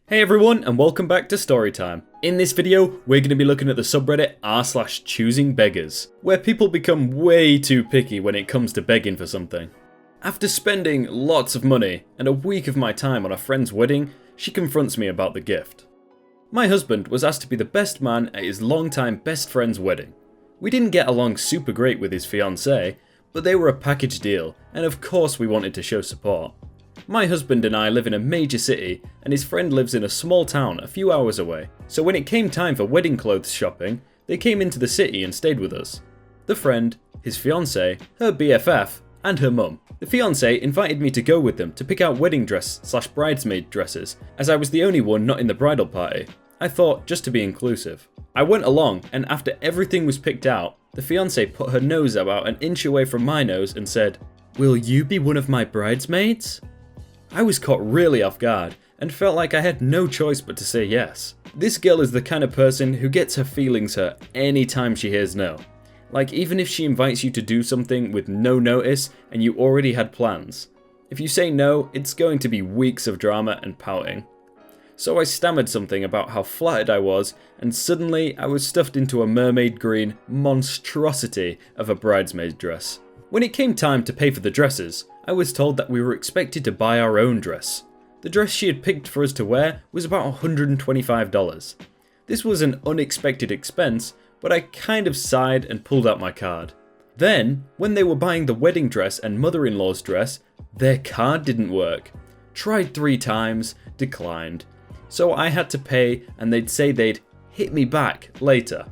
Hey everyone, and welcome back to Storytime. In this video, we're going to be looking at the subreddit r/choosingbeggars, where people become way too picky when it comes to begging for something. After spending lots of money and a week of my time on a friend's wedding, she confronts me about the gift. My husband was asked to be the best man at his longtime best friend's wedding. We didn't get along super great with his fiancée, but they were a package deal, and of course we wanted to show support. My husband and I live in a major city, and his friend lives in a small town a few hours away, so when it came time for wedding clothes shopping, they came into the city and stayed with us. The friend, his fiancée, her BFF, and her mum. The fiancée invited me to go with them to pick out wedding dress/bridesmaid dresses, as I was the only one not in the bridal party. I thought, just to be inclusive. I went along, and after everything was picked out, the fiancée put her nose about an inch away from my nose and said, "Will you be one of my bridesmaids?" I was caught really off guard and felt like I had no choice but to say yes. This girl is the kind of person who gets her feelings hurt anytime she hears no. Like, even if she invites you to do something with no notice and you already had plans. If you say no, it's going to be weeks of drama and pouting. So I stammered something about how flattered I was, and suddenly I was stuffed into a mermaid green monstrosity of a bridesmaid dress. When it came time to pay for the dresses, I was told that we were expected to buy our own dress. The dress she had picked for us to wear was about $125. This was an unexpected expense, but I kind of sighed and pulled out my card. Then, when they were buying the wedding dress and mother-in-law's dress, their card didn't work. Tried 3 times, declined. So I had to pay, and they'd say they'd hit me back later.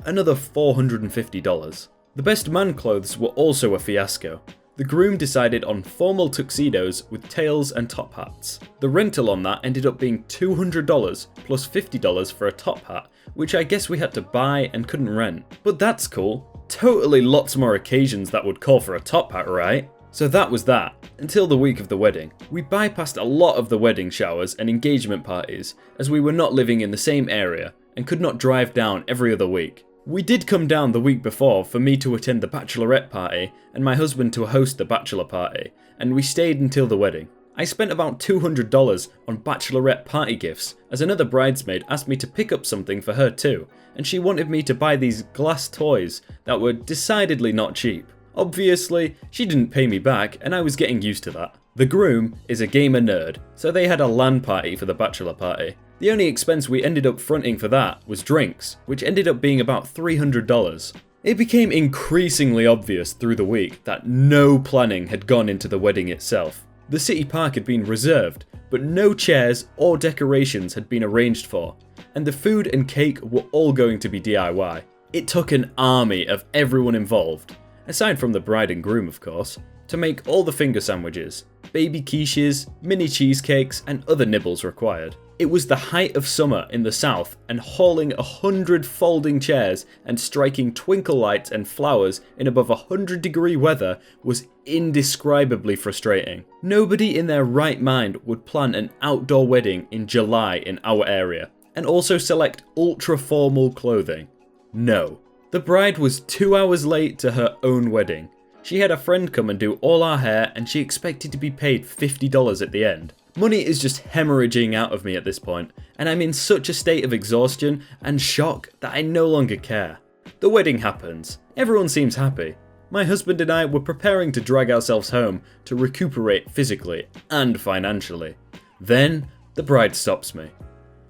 Another $450. The best man clothes were also a fiasco. The groom decided on formal tuxedos with tails and top hats. The rental on that ended up being $200 plus $50 for a top hat, which I guess we had to buy and couldn't rent. But that's cool. Totally lots more occasions that would call for a top hat, right? So that was that, until the week of the wedding. We bypassed a lot of the wedding showers and engagement parties, as we were not living in the same area and could not drive down every other week. We did come down the week before for me to attend the bachelorette party and my husband to host the bachelor party, and we stayed until the wedding. I spent about $200 on bachelorette party gifts, as another bridesmaid asked me to pick up something for her too, and she wanted me to buy these glass toys that were decidedly not cheap. Obviously, she didn't pay me back, and I was getting used to that. The groom is a gamer nerd, so they had a LAN party for the bachelor party. The only expense we ended up fronting for that was drinks, which ended up being about $300. It became increasingly obvious through the week that no planning had gone into the wedding itself. The city park had been reserved, but no chairs or decorations had been arranged for, and the food and cake were all going to be DIY. It took an army of everyone involved, aside from the bride and groom of course, to make all the finger sandwiches, baby quiches, mini cheesecakes, and other nibbles required. It was the height of summer in the south, and hauling 100 folding chairs and striking twinkle lights and flowers in above 100-degree weather was indescribably frustrating. Nobody in their right mind would plan an outdoor wedding in July in our area, and also select ultra-formal clothing. No. The bride was 2 hours late to her own wedding. She had a friend come and do all our hair, and she expected to be paid $50 at the end. Money is just hemorrhaging out of me at this point, and I'm in such a state of exhaustion and shock that I no longer care. The wedding happens. Everyone seems happy. My husband and I were preparing to drag ourselves home to recuperate physically and financially. Then, the bride stops me.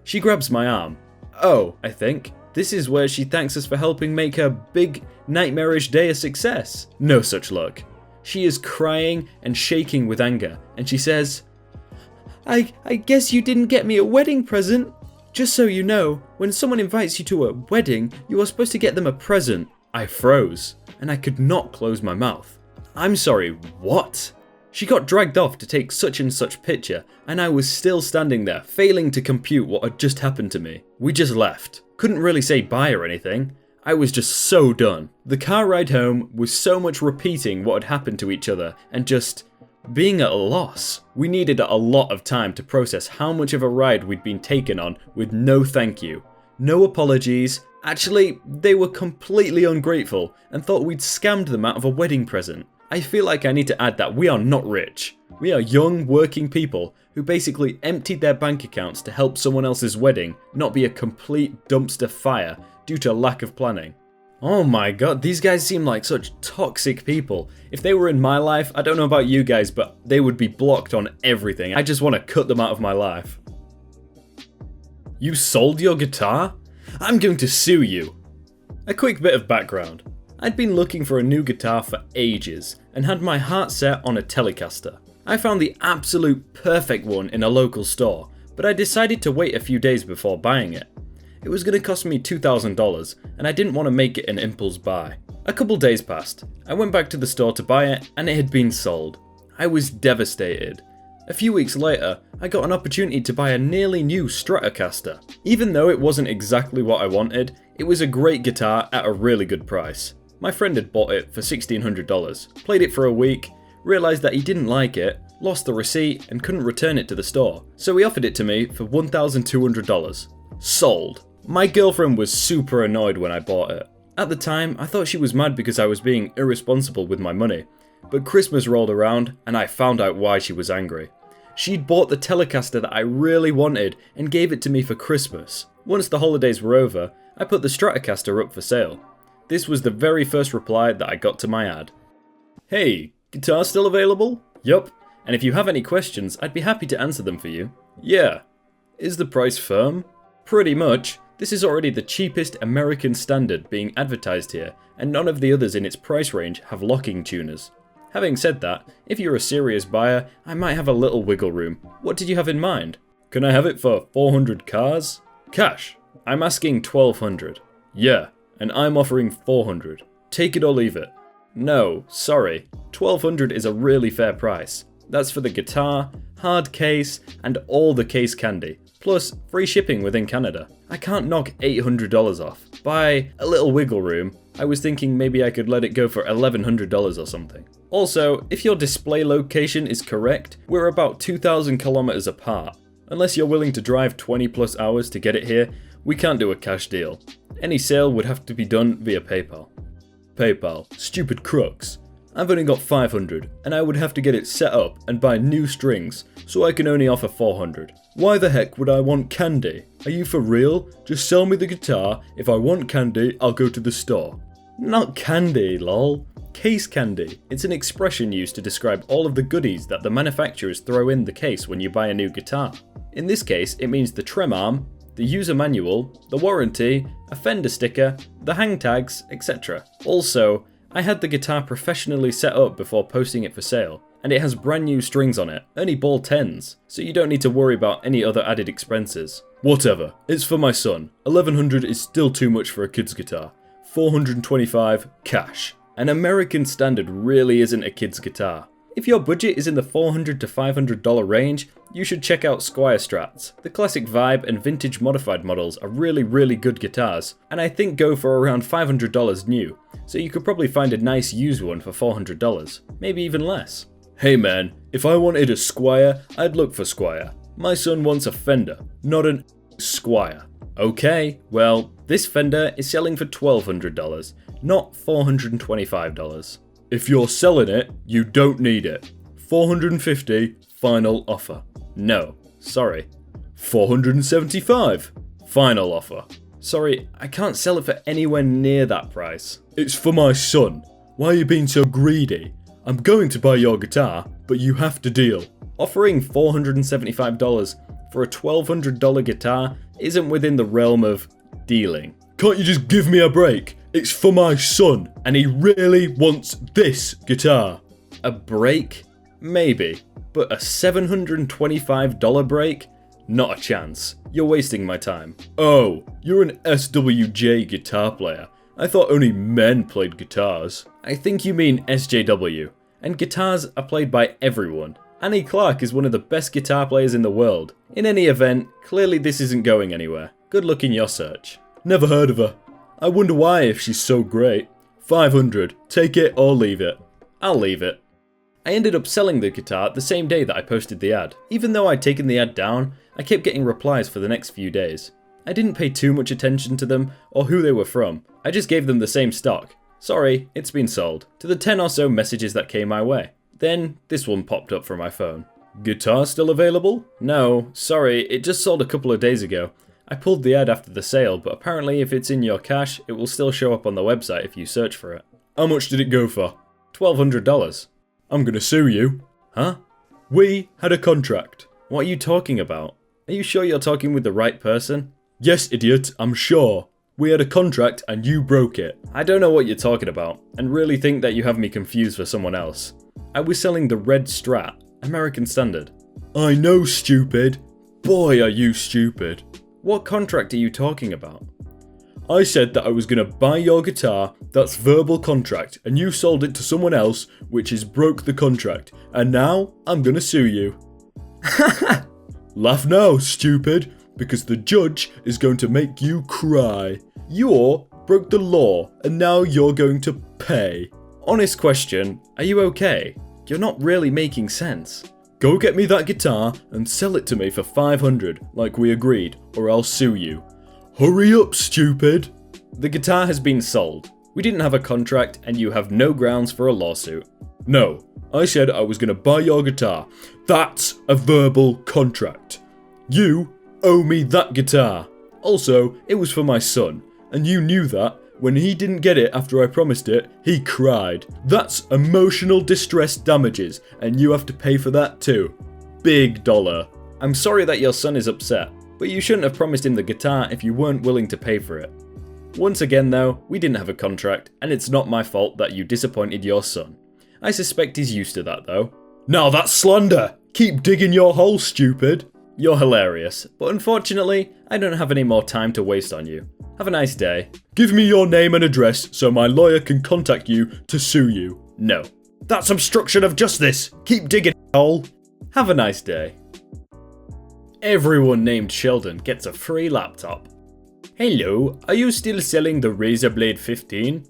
She grabs my arm. Oh, I think. This is where she thanks us for helping make her big, nightmarish day a success. No such luck. She is crying and shaking with anger, and she says, I guess you didn't get me a wedding present. Just so you know, when someone invites you to a wedding, you are supposed to get them a present. I froze, and I could not close my mouth. I'm sorry, what? She got dragged off to take such and such picture, and I was still standing there, failing to compute what had just happened to me. We just left. Couldn't really say bye or anything. I was just so done. The car ride home was so much repeating what had happened to each other, and just being at a loss. We needed a lot of time to process how much of a ride we'd been taken on with no thank you, no apologies. Actually, they were completely ungrateful and thought we'd scammed them out of a wedding present. I feel like I need to add that we are not rich. We are young, working people who basically emptied their bank accounts to help someone else's wedding not be a complete dumpster fire due to lack of planning. Oh my god, these guys seem like such toxic people. If they were in my life, I don't know about you guys, but they would be blocked on everything. I just want to cut them out of my life. You sold your guitar? I'm going to sue you. A quick bit of background. I'd been looking for a new guitar for ages and had my heart set on a Telecaster. I found the absolute perfect one in a local store, but I decided to wait a few days before buying it. It was going to cost me $2,000 and I didn't want to make it an impulse buy. A couple days passed. I went back to the store to buy it and it had been sold. I was devastated. A few weeks later, I got an opportunity to buy a nearly new Stratocaster. Even though it wasn't exactly what I wanted, it was a great guitar at a really good price. My friend had bought it for $1,600, played it for a week, realised that he didn't like it, lost the receipt and couldn't return it to the store, so he offered it to me for $1,200. Sold. My girlfriend was super annoyed when I bought it. At the time, I thought she was mad because I was being irresponsible with my money, but Christmas rolled around and I found out why she was angry. She'd bought the Telecaster that I really wanted and gave it to me for Christmas. Once the holidays were over, I put the Stratocaster up for sale. This was the very first reply that I got to my ad. Hey, guitar still available? Yup, and if you have any questions, I'd be happy to answer them for you. Yeah. Is the price firm? Pretty much. This is already the cheapest American standard being advertised here, and none of the others in its price range have locking tuners. Having said that, if you're a serious buyer, I might have a little wiggle room. What did you have in mind? Can I have it for 400 cars? Cash. I'm asking 1,200. Yeah, and I'm offering 400. Take it or leave it. No, sorry. 1,200 is a really fair price. That's for the guitar, hard case, and all the case candy. Plus, free shipping within Canada. I can't knock $800 off. By a little wiggle room, I was thinking maybe I could let it go for $1,100 or something. Also, if your display location is correct, we're about 2,000 kilometers apart. Unless you're willing to drive 20 plus hours to get it here, we can't do a cash deal. Any sale would have to be done via PayPal. PayPal, stupid crooks. I've only got 500 and I would have to get it set up and buy new strings, so I can only offer 400. Why the heck would I want candy? Are you for real? Just sell me the guitar. If I want candy, I'll go to the store. Not candy, lol. Case candy. It's an expression used to describe all of the goodies that the manufacturers throw in the case when you buy a new guitar. In this case, it means the trem arm, the user manual, the warranty, a fender sticker, the hang tags, etc. Also, I had the guitar professionally set up before posting it for sale, and it has brand new strings on it, only ball 10s, so you don't need to worry about any other added expenses. Whatever, it's for my son. 1,100 is still too much for a kid's guitar. 425 cash. An American standard really isn't a kid's guitar. If your budget is in the $400 to $500 range, you should check out Squier Strats. The classic vibe and vintage modified models are really good guitars, and I think go for around $500 new, so you could probably find a nice used one for $400, maybe even less. Hey man, if I wanted a Squier, I'd look for Squier. My son wants a Fender, not an Squier. Okay, well, this Fender is selling for $1,200, not $425. If you're selling it, you don't need it. 450, final offer. No, sorry. 475, final offer. Sorry, I can't sell it for anywhere near that price. It's for my son. Why are you being so greedy? I'm going to buy your guitar, but you have to deal. Offering $475 for a $1,200 guitar isn't within the realm of dealing. Can't you just give me a break? It's for my son, and he really wants this guitar. A break? Maybe. But a $725 break? Not a chance. You're wasting my time. Oh, you're an SWJ guitar player. I thought only men played guitars. I think you mean SJW. And guitars are played by everyone. Annie Clark is one of the best guitar players in the world. In any event, clearly this isn't going anywhere. Good luck in your search. Never heard of her. I wonder why if she's so great. 500. Take it or leave it. I'll leave it. I ended up selling the guitar the same day that I posted the ad. Even though I'd taken the ad down, I kept getting replies for the next few days. I didn't pay too much attention to them or who they were from. I just gave them the same stock. Sorry, it's been sold. To the 10 or so messages that came my way. Then this one popped up from my phone. Guitar still available? No, sorry, it just sold a couple of days ago. I pulled the ad after the sale, but apparently if it's in your cache, it will still show up on the website if you search for it. How much did it go for? $1,200. I'm gonna sue you. Huh? We had a contract. What are you talking about? Are you sure you're talking with the right person? Yes, idiot, I'm sure. We had a contract and you broke it. I don't know what you're talking about, and really think that you have me confused for someone else. I was selling the red Strat, American Standard. I know, stupid. Boy, are you stupid. What contract are you talking about? I said that I was gonna buy your guitar, that's verbal contract, and you sold it to someone else, which is broke the contract, and now I'm gonna sue you. Laugh now, stupid, because the judge is going to make you cry. You broke the law, and now you're going to pay. Honest question, are you okay? You're not really making sense. Go get me that guitar and sell it to me for $500, like we agreed, or I'll sue you. Hurry up, stupid! The guitar has been sold. We didn't have a contract, and you have no grounds for a lawsuit. No, I said I was gonna buy your guitar. That's a verbal contract. You owe me that guitar. Also, it was for my son, and you knew that. When he didn't get it after I promised it, he cried. That's emotional distress damages, and you have to pay for that too. Big dollar. I'm sorry that your son is upset, but you shouldn't have promised him the guitar if you weren't willing to pay for it. Once again though, we didn't have a contract, and it's not my fault that you disappointed your son. I suspect he's used to that though. Now that's slander! Keep digging your hole, stupid! You're hilarious, but unfortunately, I don't have any more time to waste on you. Have a nice day. Give me your name and address so my lawyer can contact you to sue you. No. That's obstruction of justice! Keep digging, hole! Have a nice day. Everyone named Sheldon gets a free laptop. Hello, are you still selling the Razer Blade 15?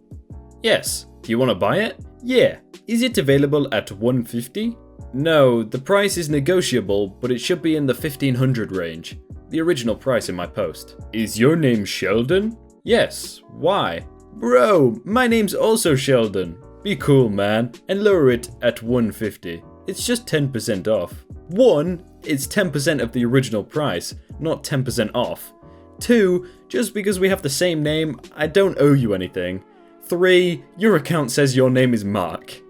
Yes. Do you want to buy it? Yeah. Is it available at $150? No, the price is negotiable, but it should be in the $1,500 range. The original price in my post. Is your name Sheldon? Yes. Why? Bro, my name's also Sheldon. Be cool, man, and lower it at $150. It's just 10% off. 1, it's 10% of the original price, not 10% off. 2, just because we have the same name, I don't owe you anything. 3, your account says your name is Mark.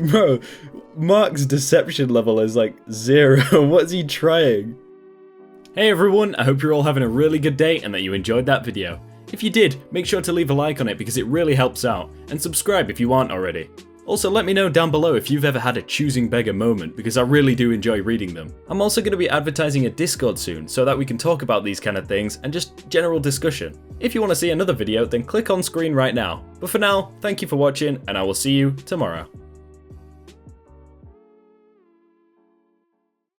Bro, Mark's deception level is like 0. What's he trying? Hey everyone, I hope you're all having a really good day and that you enjoyed that video. If you did, make sure to leave a like on it because it really helps out, and subscribe if you aren't already. Also, let me know down below if you've ever had a choosing beggar moment because I really do enjoy reading them. I'm also going to be advertising a Discord soon so that we can talk about these kind of things and just general discussion. If you want to see another video, then click on screen right now. But for now, thank you for watching and I will see you tomorrow.